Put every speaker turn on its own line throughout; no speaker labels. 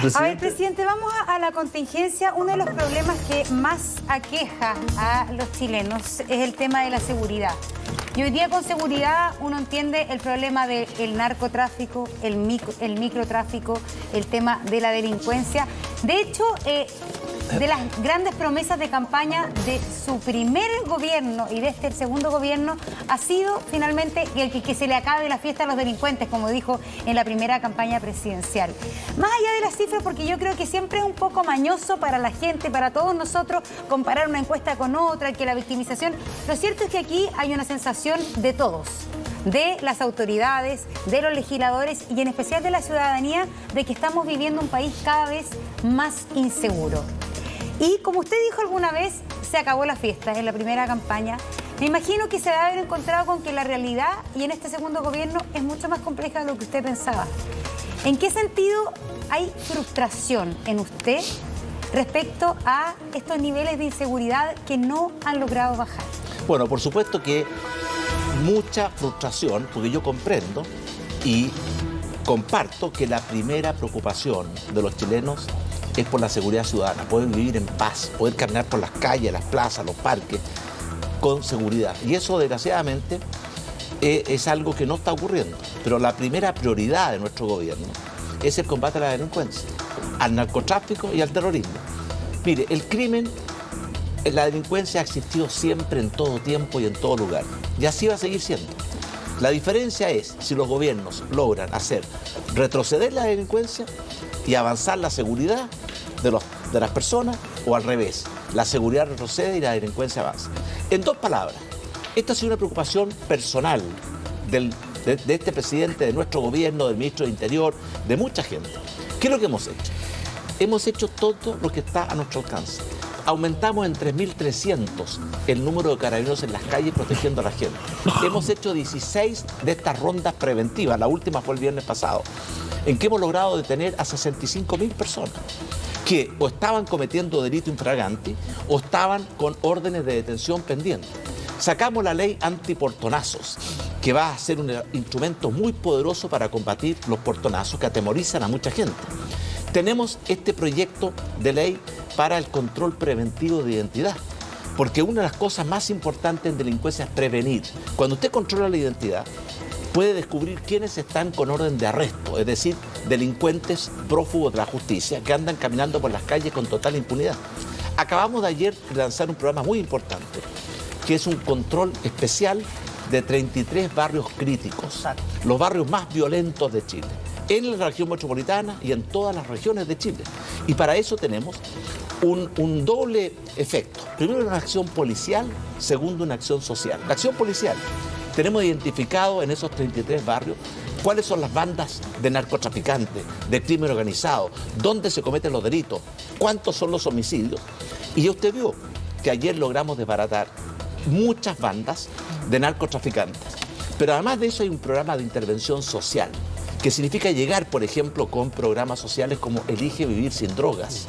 A ver, presidente, vamos a la contingencia. Uno de los problemas que más aqueja a los chilenos es el tema de la seguridad. Y hoy día con seguridad uno entiende el problema del narcotráfico, el microtráfico, el tema de la delincuencia. De hecho, de las grandes promesas de campaña de su primer gobierno y de el segundo gobierno ha sido finalmente que se le acabe la fiesta a los delincuentes, como dijo en la primera campaña presidencial. Más allá de las cifras, porque yo creo que siempre es un poco mañoso para la gente, para todos nosotros, comparar una encuesta con otra, que la victimización. Lo cierto es que aquí hay una sensación de todos, de las autoridades, de los legisladores y en especial de la ciudadanía, de que estamos viviendo un país cada vez más inseguro. Y como usted dijo alguna vez, se acabó la fiesta en la primera campaña. Me imagino que se debe haber encontrado con que la realidad y en este segundo gobierno es mucho más compleja de lo que usted pensaba. ¿En qué sentido hay frustración en usted respecto a estos niveles de inseguridad que no han logrado bajar?
Bueno, por supuesto que mucha frustración, porque yo comprendo y comparto que la primera preocupación de los chilenos es por la seguridad ciudadana, poder vivir en paz, poder caminar por las calles, las plazas, los parques, con seguridad. Y eso, desgraciadamente, es algo que no está ocurriendo. Pero la primera prioridad de nuestro gobierno es el combate a la delincuencia, al narcotráfico y al terrorismo. Mire, el crimen, la delincuencia ha existido siempre, en todo tiempo y en todo lugar. Y así va a seguir siendo. La diferencia es si los gobiernos logran hacer retroceder la delincuencia y avanzar la seguridad de las personas, o al revés, la seguridad retrocede y la delincuencia avanza. En dos palabras, esta ha sido una preocupación personal de este presidente, de nuestro gobierno, del ministro de Interior, de mucha gente. ¿Qué es lo que hemos hecho? Hemos hecho todo lo que está a nuestro alcance. Aumentamos en 3.300 el número de carabineros en las calles protegiendo a la gente. Hemos hecho 16 de estas rondas preventivas, la última fue el viernes pasado, en que hemos logrado detener a 65.000 personas que o estaban cometiendo delito infragante o estaban con órdenes de detención pendientes. Sacamos la ley antiportonazos, que va a ser un instrumento muy poderoso para combatir los portonazos que atemorizan a mucha gente. Tenemos este proyecto de ley para el control preventivo de identidad, porque una de las cosas más importantes en delincuencia es prevenir. Cuando usted controla la identidad, puede descubrir quiénes están con orden de arresto, es decir, delincuentes prófugos de la justicia que andan caminando por las calles con total impunidad. Acabamos de ayer lanzar un programa muy importante, que es un control especial de 33 barrios críticos, los barrios más violentos de Chile, en la región metropolitana y en todas las regiones de Chile. Y para eso tenemos un doble efecto. Primero, una acción policial, segundo, una acción social. La acción policial, tenemos identificado en esos 33 barrios cuáles son las bandas de narcotraficantes, de crimen organizado, dónde se cometen los delitos, cuántos son los homicidios. Y usted vio que ayer logramos desbaratar muchas bandas de narcotraficantes. Pero además de eso hay un programa de intervención social, que significa llegar, por ejemplo, con programas sociales como Elige Vivir Sin Drogas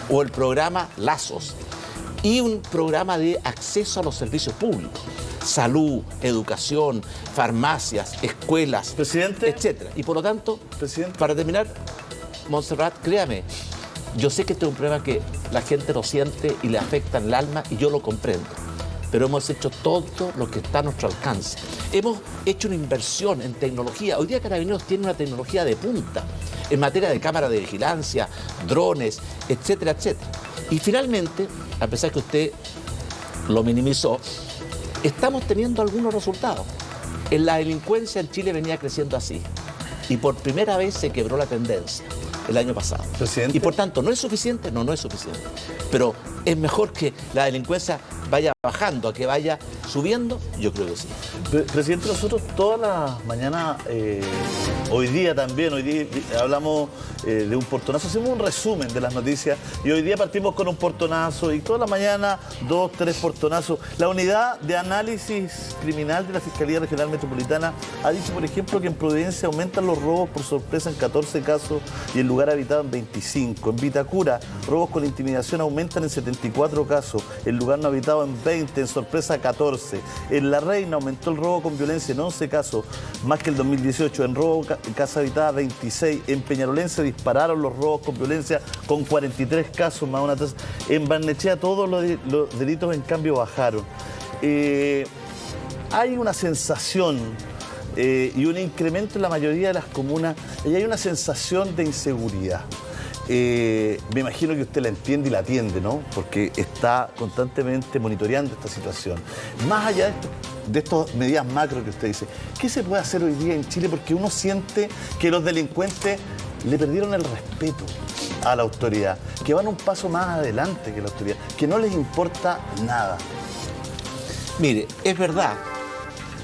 o el programa Lazos y un programa de acceso a los servicios públicos, salud, educación, farmacias, escuelas, etcétera. Y por lo tanto, para terminar, Montserrat, créame, yo sé que este es un problema que la gente lo siente y le afecta en el alma y yo lo comprendo. Pero hemos hecho todo lo que está a nuestro alcance. Hemos hecho una inversión en tecnología. Hoy día Carabineros tiene una tecnología de punta en materia de cámara de vigilancia, drones, etcétera, etcétera. Y finalmente, a pesar que usted lo minimizó, estamos teniendo algunos resultados. La delincuencia en Chile venía creciendo así. Y por primera vez se quebró la tendencia el año pasado.
Presidente.
Y por tanto, ¿no es suficiente? No, no es suficiente. Pero es mejor que la delincuencia vaya bajando a que vaya subiendo, yo creo que sí.
Presidente, nosotros toda la mañana, hoy día hablamos de un portonazo, hacemos un resumen de las noticias y hoy día partimos con un portonazo y toda la mañana 2, 3 portonazos. La unidad de análisis criminal de la Fiscalía Regional Metropolitana ha dicho, por ejemplo, que en Providencia aumentan los robos por sorpresa en 14 casos y el lugar habitado en 25. En Vitacura, robos con intimidación aumentan en 74 casos, el lugar no habitado en 20, en sorpresa 14. 14. En La Reina aumentó el robo con violencia en 11 casos, más que el 2018. En robo casa habitada 26. En Peñalolén se dispararon los robos con violencia con 43 casos, más una tasa. En Barnechea todos los delitos en cambio bajaron. Hay una sensación y un incremento en la mayoría de las comunas y hay una sensación de inseguridad. Me imagino que usted la entiende y la atiende, ¿no? Porque está constantemente monitoreando esta situación. Más allá de estas medidas macro que usted dice, ¿qué se puede hacer hoy día en Chile? Porque uno siente que los delincuentes le perdieron el respeto a la autoridad, que van un paso más adelante que la autoridad, que no les importa nada.
Mire, es verdad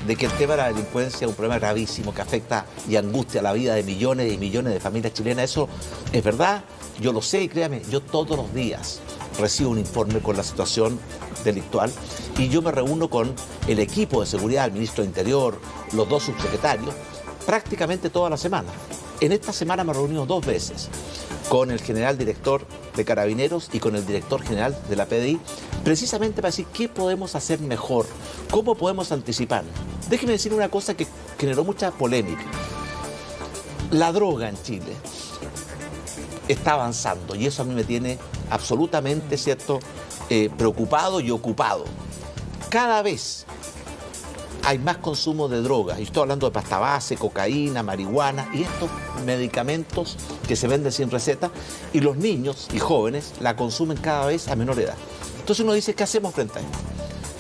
de que el tema de la delincuencia es un problema gravísimo que afecta y angustia la vida de millones y millones de familias chilenas. Eso es verdad, yo lo sé y créame, yo todos los días recibo un informe con la situación delictual y yo me reúno con el equipo de seguridad, el ministro de Interior, los dos subsecretarios, prácticamente toda la semana. En esta semana me he reunido 2 veces con el general director de Carabineros y con el director general de la PDI, precisamente para decir qué podemos hacer mejor, cómo podemos anticipar. Déjeme decir una cosa que generó mucha polémica. La droga en Chile está avanzando y eso a mí me tiene absolutamente, ¿cierto?, preocupado y ocupado. Cada vez hay más consumo de drogas, y estoy hablando de pasta base, cocaína, marihuana y estos medicamentos que se venden sin receta, y los niños y jóvenes la consumen cada vez a menor edad. Entonces uno dice, ¿qué hacemos frente a esto?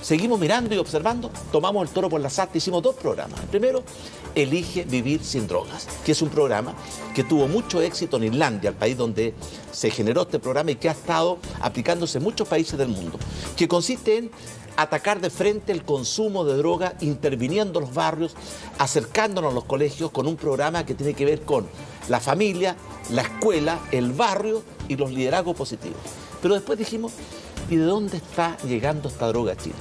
Seguimos mirando y observando, tomamos el toro por las astas, hicimos 2 programas. El primero, Elige Vivir Sin Drogas, que es un programa que tuvo mucho éxito en Islandia, el país donde se generó este programa y que ha estado aplicándose en muchos países del mundo, que consiste en atacar de frente el consumo de droga, interviniendo en los barrios, acercándonos a los colegios con un programa que tiene que ver con la familia, la escuela, el barrio y los liderazgos positivos. Pero después dijimos, ¿y de dónde está llegando esta droga a Chile?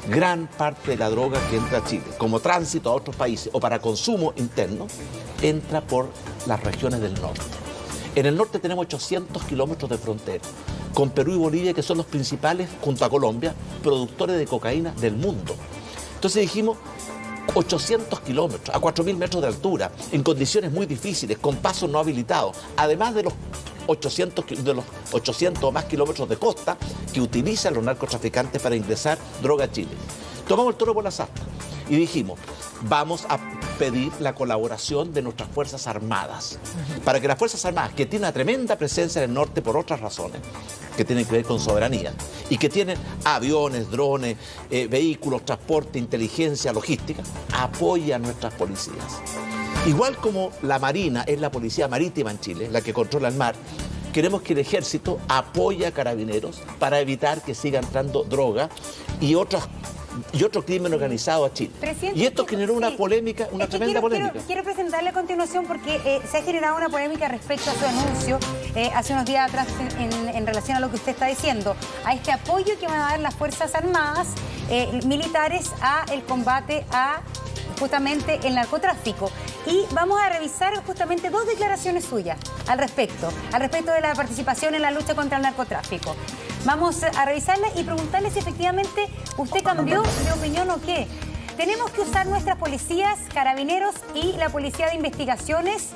Gran parte de la droga que entra a Chile, como tránsito a otros países o para consumo interno, entra por las regiones del norte. En el norte tenemos 800 kilómetros de frontera con Perú y Bolivia, que son los principales, junto a Colombia, productores de cocaína del mundo. Entonces dijimos, 800 kilómetros, a 4.000 metros de altura, en condiciones muy difíciles, con pasos no habilitados, además de los 800 o más kilómetros de costa que utilizan los narcotraficantes para ingresar droga a Chile. Tomamos el toro por las astas y dijimos, vamos a pedir la colaboración de nuestras Fuerzas Armadas, para que las Fuerzas Armadas, que tienen una tremenda presencia en el norte por otras razones, que tienen que ver con soberanía, y que tienen aviones, drones, vehículos, transporte, inteligencia, logística, apoyen a nuestras policías. Igual como la Marina es la policía marítima en Chile, la que controla el mar, queremos que el Ejército apoye a Carabineros para evitar que siga entrando droga y otro crimen organizado a Chile.
Presidente,
y esto generó una polémica, una tremenda polémica.
Quiero presentarle a continuación porque se ha generado una polémica respecto a su anuncio hace unos días atrás en relación a lo que usted está diciendo, a este apoyo que van a dar las Fuerzas Armadas militares a el combate a justamente el narcotráfico. Y vamos a revisar justamente 2 declaraciones suyas al respecto de la participación en la lucha contra el narcotráfico. Vamos a revisarlas y preguntarle si efectivamente usted cambió de opinión o qué. Tenemos que usar nuestras policías, Carabineros y la Policía de Investigaciones.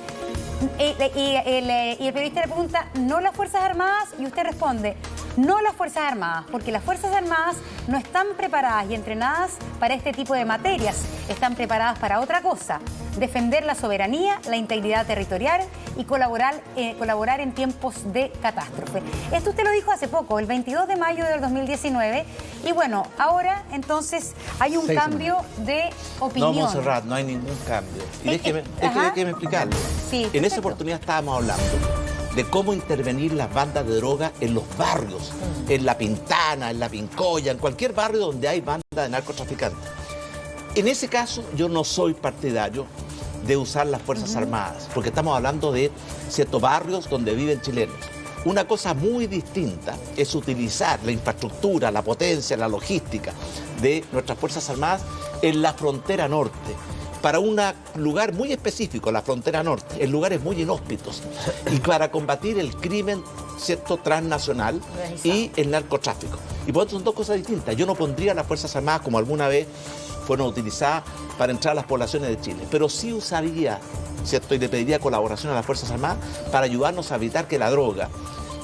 Y el periodista le pregunta, ¿no las Fuerzas Armadas? Y usted responde, no las Fuerzas Armadas, porque las Fuerzas Armadas no están preparadas y entrenadas para este tipo de materias. Están preparadas para otra cosa, defender la soberanía, la integridad territorial y colaborar en tiempos de catástrofe. Esto usted lo dijo hace poco, el 22 de mayo del 2019. Y bueno, ahora entonces hay un cambio de opinión.
No, Montserrat, no hay ningún cambio. Y déjeme explicarle.
Sí,
en esa oportunidad estábamos hablando de cómo intervenir las bandas de droga en los barrios, en La Pintana, en La Pincoya, en cualquier barrio donde hay bandas de narcotraficantes. En ese caso, yo no soy partidario de usar las Fuerzas Armadas, porque estamos hablando de ciertos barrios donde viven chilenos. Una cosa muy distinta es utilizar la infraestructura, la potencia, la logística de nuestras Fuerzas Armadas en la frontera norte, para un lugar muy específico, la frontera norte, en lugares muy inhóspitos, y para combatir el crimen, ¿cierto?, transnacional y el narcotráfico. Y por eso son dos cosas distintas. Yo no pondría las Fuerzas Armadas como alguna vez fueron utilizadas para entrar a las poblaciones de Chile, pero sí usaría, ¿cierto?, y le pediría colaboración a las Fuerzas Armadas para ayudarnos a evitar que la droga,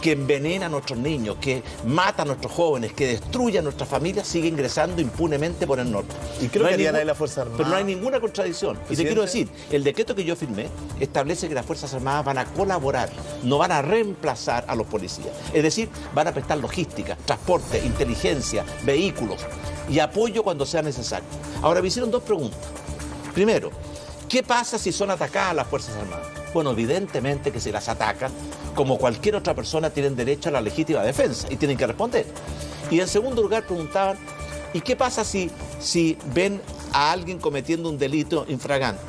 que envenena a nuestros niños, que mata a nuestros jóvenes, que destruye a nuestras familias, sigue ingresando impunemente por el norte.
Y creo que harían ahí la Fuerza Armada.
Pero no hay ninguna contradicción. Y te quiero decir, el decreto que yo firmé establece que las Fuerzas Armadas van a colaborar, no van a reemplazar a los policías. Es decir, van a prestar logística, transporte, inteligencia, vehículos y apoyo cuando sea necesario. Ahora, me hicieron dos preguntas. Primero, ¿qué pasa si son atacadas las Fuerzas Armadas? Bueno, evidentemente que si las atacan, como cualquier otra persona, tienen derecho a la legítima defensa y tienen que responder. Y en segundo lugar preguntaban, ¿y qué pasa si ven a alguien cometiendo un delito infragante?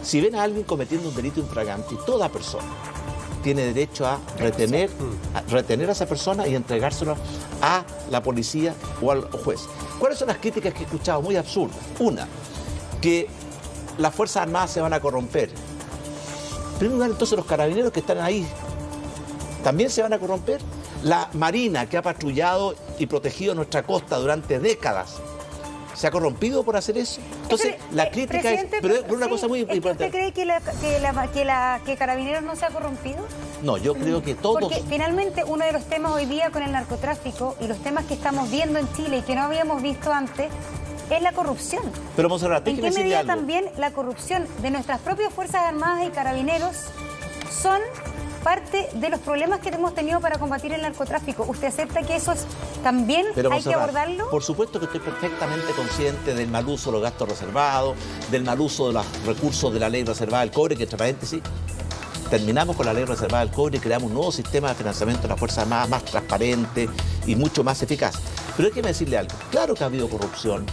Si ven a alguien cometiendo un delito infragante, toda persona tiene derecho a retener a esa persona y entregárselo a la policía o al juez. ¿Cuáles son las críticas que he escuchado? Muy absurdas. Una, que las Fuerzas Armadas se van a corromper. En primer lugar, entonces los carabineros que están ahí también se van a corromper. La Marina, que ha patrullado y protegido nuestra costa durante décadas, ¿se ha corrompido por hacer eso? Entonces, la crítica es... Pero una cosa muy importante.
¿Usted cree que Carabineros no se ha corrompido?
No, yo creo que todos...
Porque finalmente uno de los temas hoy día con el narcotráfico y los temas que estamos viendo en Chile y que no habíamos visto antes es la corrupción.
Pero Monserrat,
¿en qué medida también la corrupción de nuestras propias Fuerzas Armadas y Carabineros son parte de los problemas que hemos tenido para combatir el narcotráfico? ¿Usted acepta que eso también hay que abordarlo?
Por supuesto que estoy perfectamente consciente del mal uso de los gastos reservados, del mal uso de los recursos de la ley reservada del cobre, que entre paréntesis, terminamos con la ley reservada del cobre y creamos un nuevo sistema de financiamiento de las Fuerzas Armadas más transparente y mucho más eficaz. Pero hay que decirle algo. Claro que ha habido corrupción,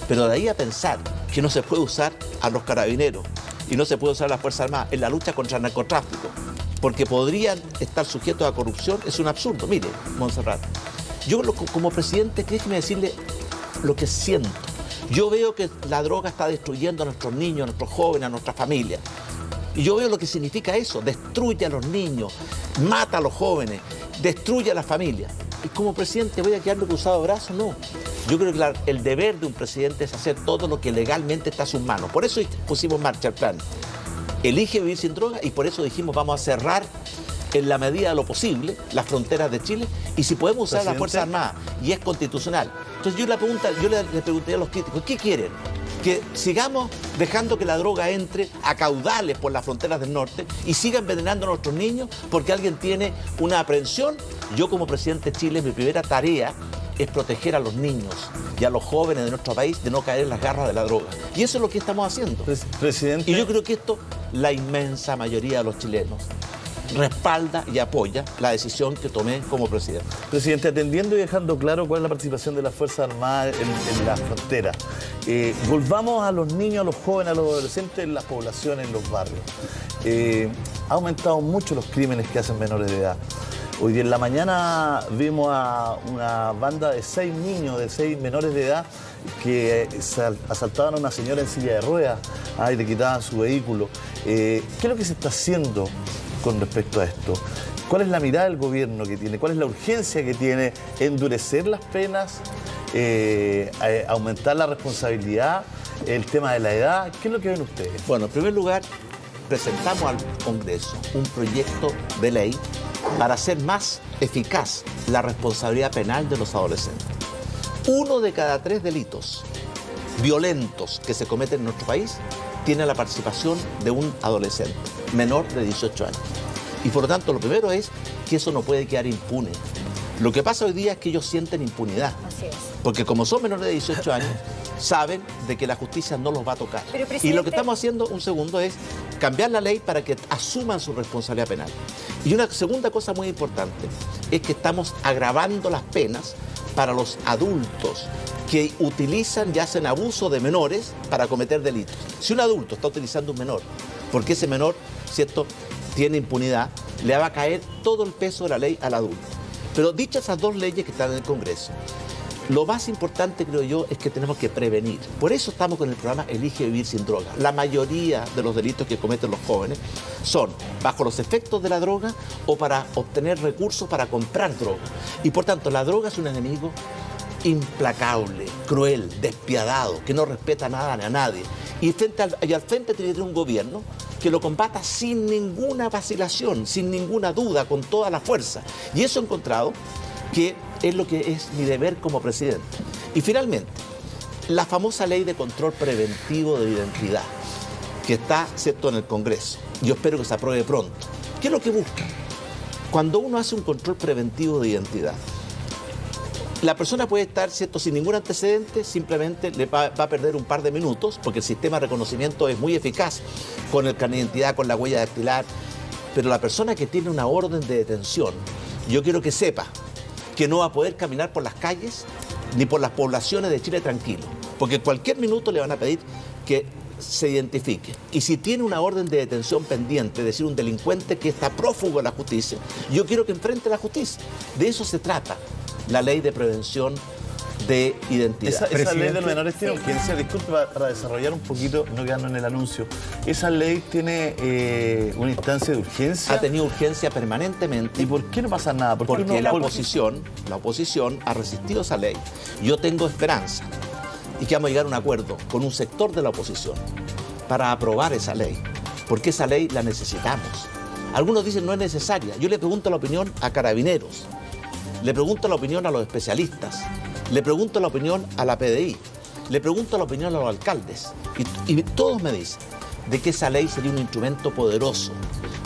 pero de ahí a pensar que no se puede usar a los carabineros y no se puede usar a las Fuerzas Armadas en la lucha contra el narcotráfico, porque podrían estar sujetos a corrupción, es un absurdo. Mire, Monserrat, yo como presidente, déjeme decirle lo que siento. Yo veo que la droga está destruyendo a nuestros niños, a nuestros jóvenes, a nuestras familias. Y yo veo lo que significa eso, destruye a los niños, mata a los jóvenes, destruye a las familias. Y como presidente, ¿voy a quedarme cruzado de brazos? No. Yo creo que el deber de un presidente es hacer todo lo que legalmente está a sus manos. Por eso pusimos en marcha el plan Elige Vivir Sin Droga, y por eso dijimos vamos a cerrar en la medida de lo posible las fronteras de Chile, y si podemos usar las Fuerzas Armadas y es constitucional. Entonces yo le preguntaría a los críticos, ¿qué quieren? Que sigamos dejando que la droga entre a caudales por las fronteras del norte y siga envenenando a nuestros niños porque alguien tiene una aprehensión. Yo como presidente de Chile, mi primera tarea es proteger a los niños y a los jóvenes de nuestro país de no caer en las garras de la droga. Y eso es lo que estamos haciendo.
Presidente...
Y yo creo que esto, la inmensa mayoría de los chilenos respalda y apoya la decisión que tomé como presidente.
Presidente, atendiendo y dejando claro cuál es la participación de las Fuerzas Armadas en la frontera, volvamos a los niños, a los jóvenes, a los adolescentes en las poblaciones, en los barrios. Ha aumentado mucho los crímenes que hacen menores de edad. Hoy día en la mañana vimos a una banda de 6 niños, de 6 menores de edad, que asaltaban a una señora en silla de ruedas y le quitaban su vehículo. ¿Qué es lo que se está haciendo con respecto a esto? ¿Cuál es la mirada del gobierno que tiene? ¿Cuál es la urgencia que tiene? ¿Endurecer las penas? ¿Aumentar la responsabilidad? ¿El tema de la edad? ¿Qué es lo que ven ustedes?
Bueno, en primer lugar, presentamos al Congreso un proyecto de ley para hacer más eficaz la responsabilidad penal de los adolescentes. 1 de cada 3 delitos violentos que se cometen en nuestro país tiene la participación de un adolescente menor de 18 años. Y por lo tanto, lo primero es que eso no puede quedar impune. Lo que pasa hoy día es que ellos sienten impunidad.
Así es.
Porque como son menores de 18 años, saben de que la justicia no los va a tocar.
Pero, presidente...
Y lo que estamos haciendo, un segundo, es cambiar la ley para que asuman su responsabilidad penal. Y una segunda cosa muy importante es que estamos agravando las penas para los adultos que utilizan y hacen abuso de menores para cometer delitos. Si un adulto está utilizando un menor, porque ese menor, ¿cierto?, tiene impunidad, le va a caer todo el peso de la ley al adulto. Pero dichas esas 2 leyes que están en el Congreso, Lo más importante, creo yo, es que tenemos que prevenir. Por eso estamos con el programa Elige Vivir Sin Droga. La mayoría de los delitos que cometen los jóvenes son bajo los efectos de la droga o para obtener recursos para comprar droga. Y por tanto, la droga es un enemigo implacable, cruel, despiadado, que no respeta nada ni a nadie. Y al frente tiene que tener un gobierno que lo combata sin ninguna vacilación, sin ninguna duda, con toda la fuerza. Y eso he encontrado que es lo que es mi deber como presidente. Y finalmente, la famosa ley de control preventivo de identidad, que está, ¿cierto?, en el Congreso. Yo espero que se apruebe pronto. ¿Qué es lo que busca? Cuando uno hace un control preventivo de identidad, la persona puede estar, ¿cierto?, sin ningún antecedente, simplemente va a perder un par de minutos, porque el sistema de reconocimiento es muy eficaz con el carnet de identidad, con la huella dactilar. Pero la persona que tiene una orden de detención, yo quiero que sepa que no va a poder caminar por las calles ni por las poblaciones de Chile tranquilo, porque cualquier minuto le van a pedir que se identifique. Y si tiene una orden de detención pendiente, es decir, un delincuente que está prófugo de la justicia, yo quiero que enfrente la justicia. De eso se trata la ley de prevención de identidad.
Esa ley de los menores tiene urgencia. Disculpe, para desarrollar un poquito, no quedarnos en el anuncio. ¿Esa ley tiene una instancia de urgencia?
Ha tenido urgencia permanentemente.
¿Y por qué no pasa nada?
Porque la oposición ha resistido esa ley. Yo tengo esperanza y que vamos a llegar a un acuerdo con un sector de la oposición para aprobar esa ley, porque esa ley la necesitamos. Algunos dicen no es necesaria. Yo le pregunto la opinión a carabineros, le pregunto la opinión a los especialistas, le pregunto la opinión a la PDI, le pregunto la opinión a los alcaldes y todos me dicen de que esa ley sería un instrumento poderoso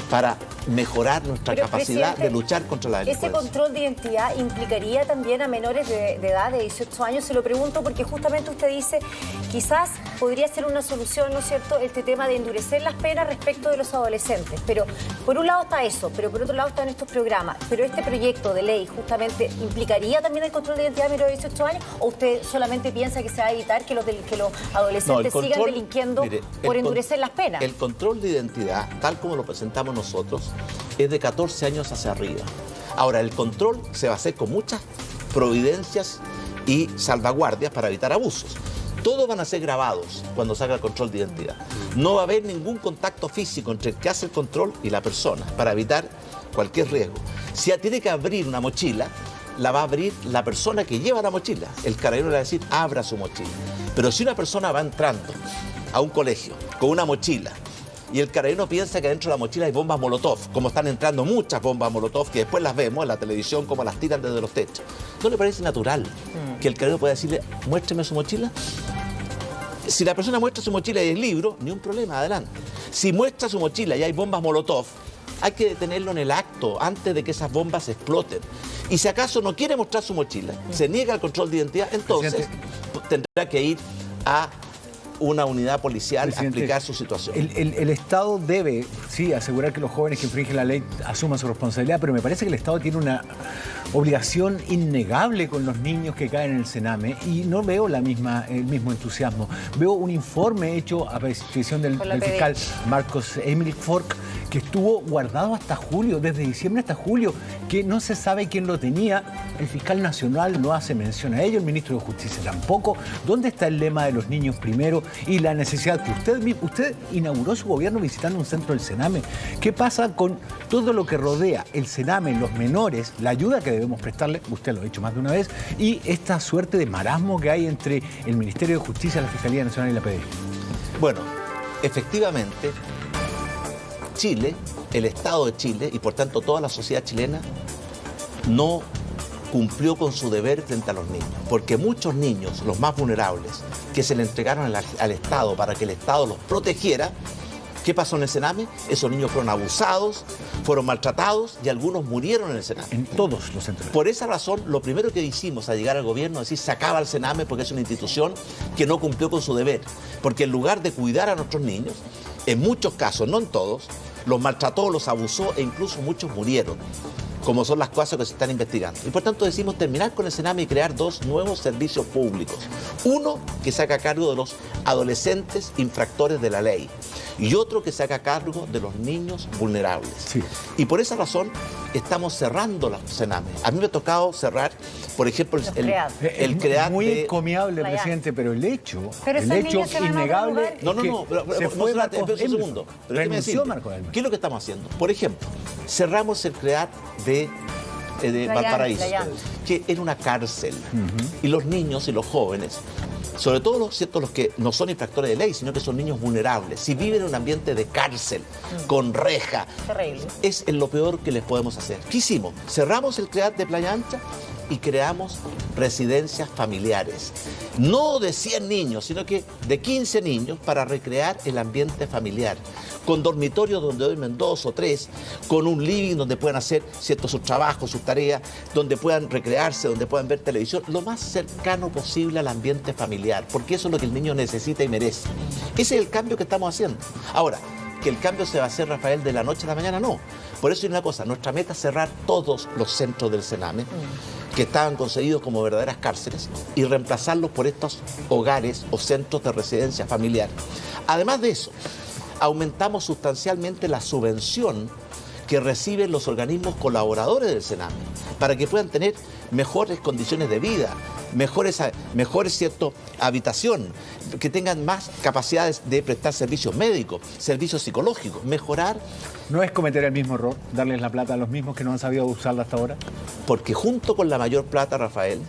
para mejorar nuestra capacidad de luchar contra la delincuencia.
¿Ese control de identidad implicaría también a menores de edad de 18 años? Se lo pregunto porque justamente usted dice, quizás podría ser una solución, ¿no es cierto?, este tema de endurecer las penas respecto de los adolescentes. Pero por un lado está eso, pero por otro lado están estos programas. Pero este proyecto de ley justamente implicaría también el control de identidad de menores de 18 años, ¿o usted solamente piensa que se va a evitar que los adolescentes sigan delinquiendo por endurecer las penas?
El control de identidad, tal como lo presentamos nosotros, es de 14 años hacia arriba. Ahora, el control se va a hacer con muchas providencias y salvaguardias para evitar abusos. Todos van a ser grabados cuando salga el control de identidad. No va a haber ningún contacto físico entre el que hace el control y la persona para evitar cualquier riesgo. Si tiene que abrir una mochila, la va a abrir la persona que lleva la mochila. El carabinero le va a decir, abra su mochila. Pero si una persona va entrando a un colegio con una mochila y el carabinero piensa que dentro de la mochila hay bombas Molotov, como están entrando muchas bombas Molotov que después las vemos en la televisión como las tiran desde los techos, ¿no le parece natural que el carabinero pueda decirle, muéstreme su mochila? Si la persona muestra su mochila y el libro, ni un problema, adelante. Si muestra su mochila y hay bombas Molotov, hay que detenerlo en el acto antes de que esas bombas exploten. Y si acaso no quiere mostrar su mochila, se niega el control de identidad, entonces tendrá que ir a una unidad policial a explicar su situación.
El Estado debe, sí, asegurar que los jóvenes que infringen la ley asuman su responsabilidad, pero me parece que el Estado tiene una obligación innegable con los niños que caen en el Sename y no veo el mismo entusiasmo. Veo un informe hecho a petición del fiscal Marcos Emil Fork, que estuvo guardado hasta julio, desde diciembre hasta julio, que no se sabe quién lo tenía. El fiscal nacional no hace mención a ello, el ministro de Justicia tampoco. ¿Dónde está el lema de los niños primero y la necesidad que usted inauguró su gobierno visitando un centro del Sename? ¿Qué pasa con todo lo que rodea el Sename, los menores, la ayuda que debemos prestarle, usted lo ha dicho más de una vez, y esta suerte de marasmo que hay entre el Ministerio de Justicia, la Fiscalía Nacional y la PDI?
Bueno, efectivamente, Chile, el Estado de Chile y por tanto toda la sociedad chilena no cumplió con su deber frente a los niños, porque muchos niños, los más vulnerables, que se le entregaron al Estado para que el Estado los protegiera, ¿qué pasó en el Sename? Esos niños fueron abusados, fueron maltratados y algunos murieron en el Sename.
En todos los centros.
Por esa razón, lo primero que hicimos al llegar al gobierno es decir, se acaba el Sename porque es una institución que no cumplió con su deber, porque en lugar de cuidar a nuestros niños, en muchos casos, no en todos, los maltrató, los abusó e incluso muchos murieron, como son las cosas que se están investigando. Y por tanto decimos terminar con el Sename y crear dos nuevos servicios públicos. Uno que se haga cargo de los adolescentes infractores de la ley y otro que se haga cargo de los niños vulnerables.
Sí.
Y por esa razón estamos cerrando los cenames. A mí me ha tocado cerrar, por ejemplo, el CREAT
muy
de...
encomiable,
Playa.
presidente, pero el hecho
Pero esos niños se van a otro
innegable
lugar.
es
No,
que
pero
se fue
espera
Marcos
un segundo.
Elmer.
Pero déjeme
Renunció
decirle,
Marcos Elmer.
¿qué es lo que estamos haciendo? Por ejemplo, cerramos el CREAT de Valparaíso,
Playa.
que era una cárcel. Y los niños y los jóvenes, sobre todo los que no son infractores de ley, sino que son niños vulnerables, si viven en un ambiente de cárcel, con reja,
Terrible.
es lo peor que les podemos hacer. ¿Qué hicimos? Cerramos el CREAT de Playa Ancha y creamos residencias familiares. No de 100 niños, sino que de 15 niños para recrear el ambiente familiar. Con dormitorios donde duermen 2 o 3, con un living donde puedan hacer sus trabajos, sus tareas, donde puedan recrearse, donde puedan ver televisión, lo más cercano posible al ambiente familiar, porque eso es lo que el niño necesita y merece. Ese es el cambio que estamos haciendo. Ahora, que el cambio se va a hacer, Rafael, de la noche a la mañana, no. Por eso hay una cosa, nuestra meta es cerrar todos los centros del Sename, que estaban concebidos como verdaderas cárceles, y reemplazarlos por estos hogares o centros de residencia familiar. Además de eso, aumentamos sustancialmente la subvención que reciben los organismos colaboradores del Sename, para que puedan tener mejores condiciones de vida, mejores habitación, que tengan más capacidades de prestar servicios médicos, servicios psicológicos, mejorar.
¿No es cometer el mismo error, darles la plata a los mismos que no han sabido usarla hasta ahora?
Porque junto con la mayor plata, Rafael,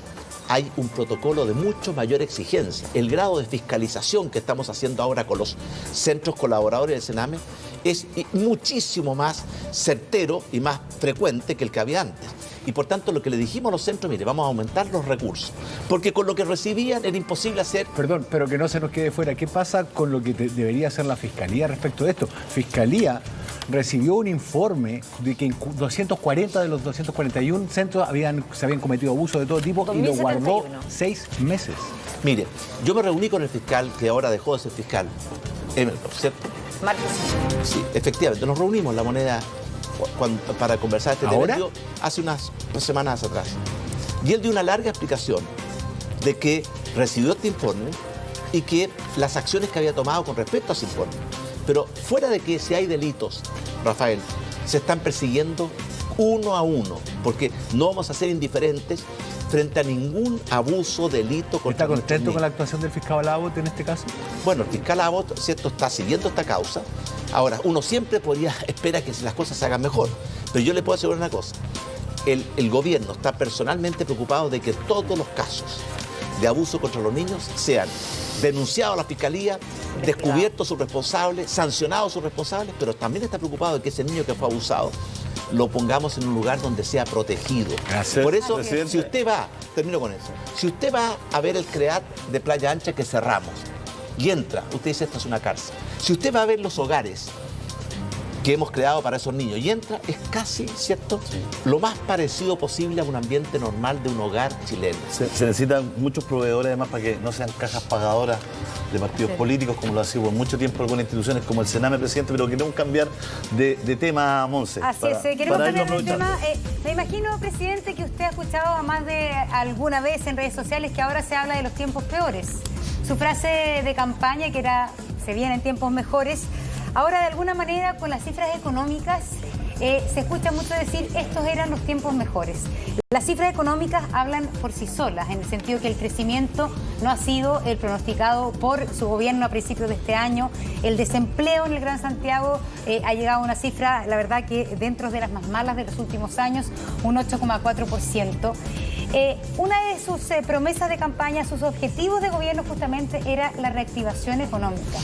hay un protocolo de mucho mayor exigencia. El grado de fiscalización que estamos haciendo ahora con los centros colaboradores del Sename es muchísimo más certero y más frecuente que el que había antes. Y por tanto, lo que le dijimos a los centros, mire, vamos a aumentar los recursos, porque con lo que recibían era imposible hacer.
Perdón, pero que no se nos quede fuera. ¿Qué pasa con lo que debería hacer la Fiscalía respecto de esto? Fiscalía recibió un informe de que en 240 de los 241 centros se habían cometido abusos de todo tipo y lo guardó 6 meses.
Mire, yo me reuní con el fiscal, que ahora dejó de ser fiscal, ¿cierto?
Marcos.
Sí, efectivamente, nos reunimos en La Moneda para conversar este
¿Ahora?
tema hace unas semanas atrás. Y él dio una larga explicación de que recibió este informe y que las acciones que había tomado con respecto a ese informe. Pero fuera de que si hay delitos, Rafael, se están persiguiendo uno a uno, porque no vamos a ser indiferentes frente a ningún abuso, delito contra
¿Está contento
nuestros
con la
niños.
actuación del fiscal Abbott en este caso?
Bueno, el fiscal Abbott, ¿cierto?, está siguiendo esta causa. Ahora, uno siempre espera que las cosas se hagan mejor, pero yo le puedo asegurar una cosa. El gobierno está personalmente preocupado de que todos los casos de abuso contra los niños sean denunciados a la Fiscalía, descubiertos sus responsables, sancionados sus responsables, pero también está preocupado de que ese niño que fue abusado lo pongamos en un lugar donde sea protegido.
Gracias,
Por eso,
presidente.
si usted va, termino con eso, si usted va a ver el CREAT de Playa Ancha que cerramos y entra, usted dice, esto es una cárcel. Si usted va a ver los hogares que hemos creado para esos niños y entra, es casi, ¿cierto?, lo más parecido posible a un ambiente normal de un hogar chileno.
Se necesitan muchos proveedores además para que no sean cajas pagadoras de partidos políticos, como lo ha sido por mucho tiempo algunas instituciones como el Sename, presidente, pero queremos cambiar de tema, Monse.
Así es, queremos
para irlo
cambiar de tema.
aprovechando.
Me imagino, presidente, que usted ha escuchado a más de alguna vez en redes sociales que ahora se habla de los tiempos peores. Su frase de campaña, que era, se vienen tiempos mejores, ahora de alguna manera con las cifras económicas se escucha mucho decir estos eran los tiempos mejores. Las cifras económicas hablan por sí solas, en el sentido que el crecimiento no ha sido el pronosticado por su gobierno a principios de este año. El desempleo en el Gran Santiago ha llegado a una cifra, la verdad que dentro de las más malas de los últimos años, un 8,4%. Una de sus promesas de campaña, sus objetivos de gobierno justamente era la reactivación económica.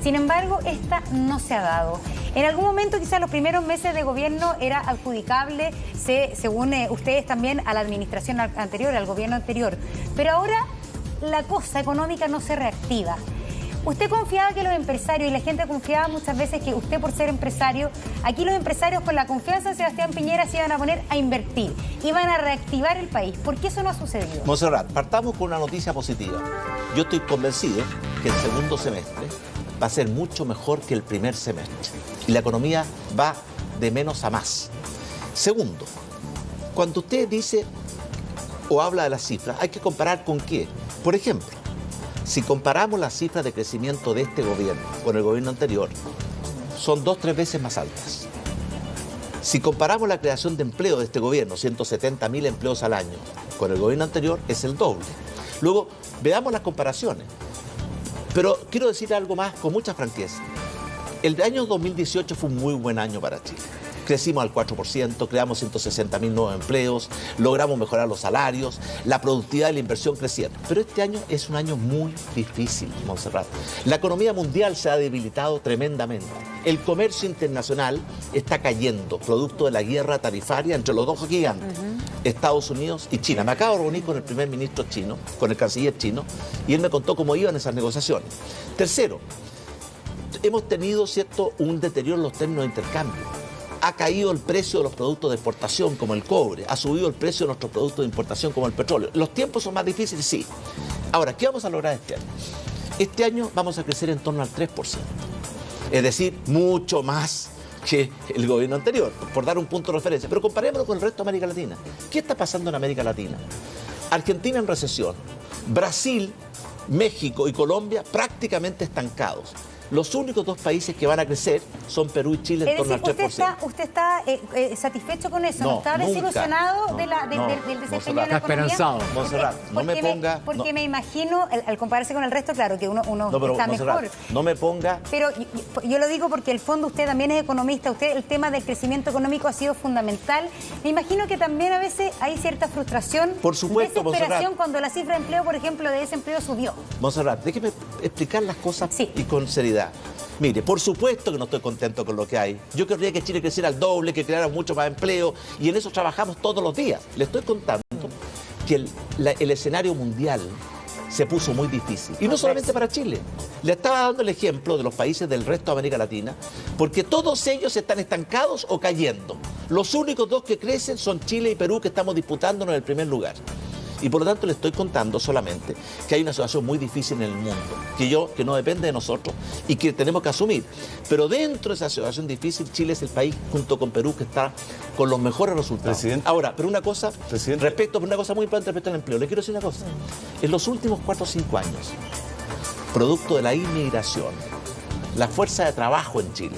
Sin embargo, esta no se ha dado. En algún momento, quizás los primeros meses de gobierno era adjudicable, según ustedes también, a la administración anterior, al gobierno anterior. Pero ahora la cosa económica no se reactiva. Usted confiaba que los empresarios, y la gente confiaba muchas veces que usted, por ser empresario, aquí los empresarios con la confianza de Sebastián Piñera se iban a poner a invertir, iban a reactivar el país. ¿Por qué eso no ha sucedido?
Monserrat, partamos con una noticia positiva. Yo estoy convencido que el segundo semestre va a ser mucho mejor que el primer semestre y la economía va de menos a más. Segundo, cuando usted dice o habla de las cifras, hay que comparar con qué. Por ejemplo, si comparamos las cifras de crecimiento de este gobierno con el gobierno anterior, son 2 o 3 veces más altas. Si comparamos la creación de empleo de este gobierno, 170.000 empleos al año, con el gobierno anterior, es el doble. Luego, veamos las comparaciones. Pero quiero decir algo más con mucha franqueza. El año 2018 fue un muy buen año para Chile. Crecimos al 4%, creamos 160.000 nuevos empleos, logramos mejorar los salarios, la productividad y la inversión crecieron. Pero este año es un año muy difícil, Montserrat. La economía mundial se ha debilitado tremendamente. El comercio internacional está cayendo, producto de la guerra tarifaria entre los dos gigantes, Estados Unidos y China. Me acabo de reunir con el primer ministro chino, con el canciller chino, y él me contó cómo iban esas negociaciones. Tercero, hemos tenido, ¿cierto?, un deterioro en los términos de intercambio. Ha caído el precio de los productos de exportación como el cobre, ha subido el precio de nuestros productos de importación como el petróleo. ¿Los tiempos son más difíciles? Sí. Ahora, ¿qué vamos a lograr este año? Este año vamos a crecer en torno al 3%. Es decir, mucho más que el gobierno anterior, por dar un punto de referencia. Pero comparémoslo con el resto de América Latina. ¿Qué está pasando en América Latina? Argentina en recesión, Brasil, México y Colombia prácticamente estancados. Los únicos 2 países que van a crecer son Perú y Chile en torno al 3%.
¿Usted está satisfecho con eso? ¿No está
nunca,
desilusionado del desempeño de la economía?
Está esperanzado.
Montserrat, no me ponga...
Porque me imagino, al compararse con el resto, claro, que uno
pero,
está
Montserrat,
mejor.
no me ponga...
Pero yo lo digo porque el fondo usted también es economista, usted el tema del crecimiento económico ha sido fundamental. Me imagino que también a veces hay cierta frustración,
por supuesto,
desesperación
Montserrat,
cuando la cifra de empleo, por ejemplo, de desempleo subió.
Montserrat, déjeme explicar las cosas
Sí.
y con seriedad. Mire, por supuesto que no estoy contento con lo que hay. Yo querría que Chile creciera al doble, que creara mucho más empleo, y en eso trabajamos todos los días. Le estoy contando que el escenario mundial se puso muy difícil. Y no solamente para Chile. Le estaba dando el ejemplo de los países del resto de América Latina, porque todos ellos están estancados o cayendo. Los únicos 2 que crecen son Chile y Perú, que estamos disputándonos el primer lugar. Y por lo tanto le estoy contando solamente que hay una situación muy difícil en el mundo, que no depende de nosotros y que tenemos que asumir. Pero dentro de esa situación difícil, Chile es el país, junto con Perú, que está con los mejores resultados.
Presidente.
Ahora, pero una cosa,
Presidente.
una cosa muy importante respecto al empleo. Le quiero decir una cosa. En los últimos 4 o 5 años, producto de la inmigración, la fuerza de trabajo en Chile